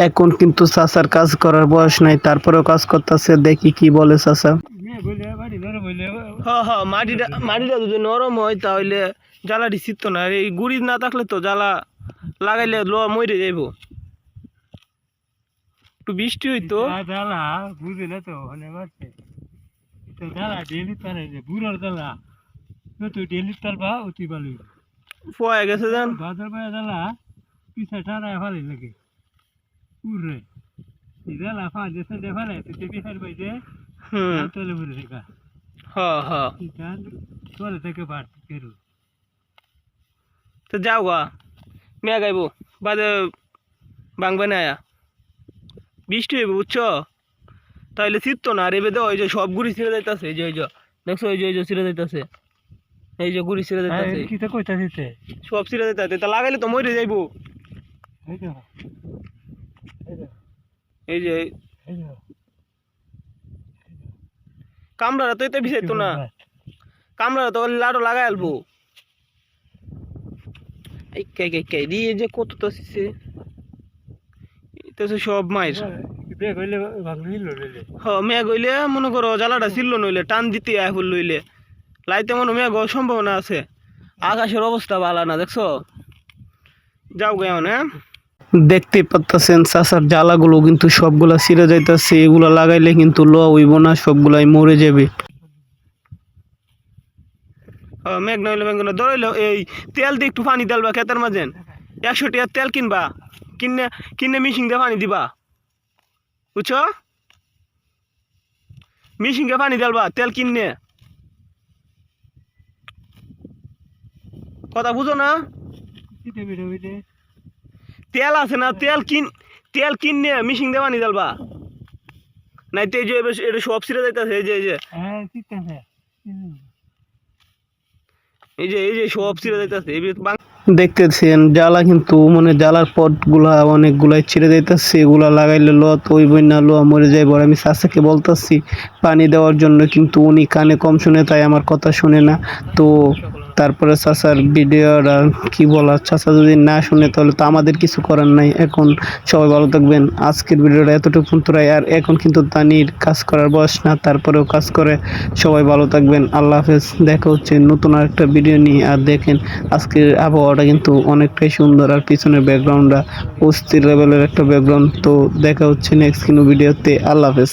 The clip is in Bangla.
এখন কিন্তু চাচার কাজ করার বয়স নাই, তারপরেও কাজ করতেছে। দেখি কি বলে চাচা। হ্যাঁ হ্যাঁ, মাটিটা যদি নরম হয় তাহলে জ্বালা দিচ্ছিত না। এই গুড়ি না থাকলে তো জ্বালা লাগাইলে ল মরে যাইব। একটু বৃষ্টি হইতো জ্বালা বুঝে না তো জ্বালা ডেলি তারে বুড়ার জ্বালা তুই ডেলি তার বা অতি ভালো ফয়ে গেছে জান বাজার পায় জ্বালা পিছা ঠাড়ায় ভালো লাগে উড়ে জ্বালা ফা যেতে দেখালে তুই পিছার পাইছে তলে বুড়ে দেখা হ্যাঁ হ্যাঁ তলে থেকে বাড় কেরু তো যাও গা মেয়া গাইব বাদে বাংবে না বৃষ্টি হইব বুঝছো, তাইলে চিত্ত না। আর এবে দেওয়া ওই যে সব গুড়ি ছিঁড়ে যাইতেছে। এই যে ওই যে দেখছো, ওই যে ছিঁড়ে যাইতেছে, এই যে গুড়ি ছিঁড়ে যাইতেছে, সব ছিঁড়ে যাইতেছে। তা লাগাইলে তো মরে যাইব। এই যে কামড়ারা তো এটা বিষাইতো না, কামড়ারা তো লাড়ো লাগাই আলবো। এই কে কে কে দিয়ে যে কত তো সব মায়ের মেঘ হইলে মনে করো জ্বালাটা ছিল নইলে টান দিতে আয় ফুল লইলে লাইতে মনে মেঘ সম্ভাবনা আছে। আকাশের অবস্থা ভালো না, দেখছো। যাও গে মানে দেখতে পাচ্ছেন চাষার জ্বালাগুলো কিন্তু সবগুলা ছিঁড়ে যাইতেছে। এগুলা লাগাইলে কিন্তু ল হইব না, সবগুলাই মরে যাবে। মেঘ না হইলে মেঘ না ধরাইলো। এই তেল দিয়ে একটু পানি ডালবা খেতের মাঝে, 100 টাকার তেল কিনবা, কিনে কিনে মিশিং দিয়ে পানি দিবা, বুঝছো। মিশিং দিয়ে পানি ডালবা তেল কিনে, কথা বুঝো না। তেল আছে না, তেল কিনে মিশিং দিয়ে পানি ডালবা, নাই তো এই যে এটা সব ছিঁড়ে যাইতেছে। এই যে এই যে সব ছিঁড়ে যাইতেছে। দেখতেছেন জ্বালা কিন্তু মানে জ্বালার পট গুলা অনেকগুলাই ছিঁড়ে যাইতেছে। এগুলা লাগাইলে লোয়া তো ওই বই না, লোয়া মরে যাইব। আর আমি চাচাকে বলতেছি পানি দেওয়ার জন্য, কিন্তু উনি কানে কম শুনে, তাই আমার কথা শুনে না। তো তারপরে চাচার ভিডিওটা কি বলার, চাচা যদি না শুনে তাহলে তো আমাদের কিছু করার নাই। এখন সবাই ভালো থাকবেন। আজকের ভিডিওটা এতটুকু তোরাই। আর এখন কিন্তু তানির কাজ করার বয়স না, তারপরেও কাজ করে। সবাই ভালো থাকবেন, আল্লাহ হাফেজ। দেখা হচ্ছে নতুন আরেকটা ভিডিও নিয়ে। আর দেখেন আজকের আবহাওয়াটা কিন্তু অনেকটাই সুন্দর, আর পিছনের ব্যাকগ্রাউন্ডটা অস্থির লেভেলের একটা ব্যাকগ্রাউন্ড। তো দেখা হচ্ছে নেক্সট কোনো ভিডিওতে। আল্লাহ হাফেজ।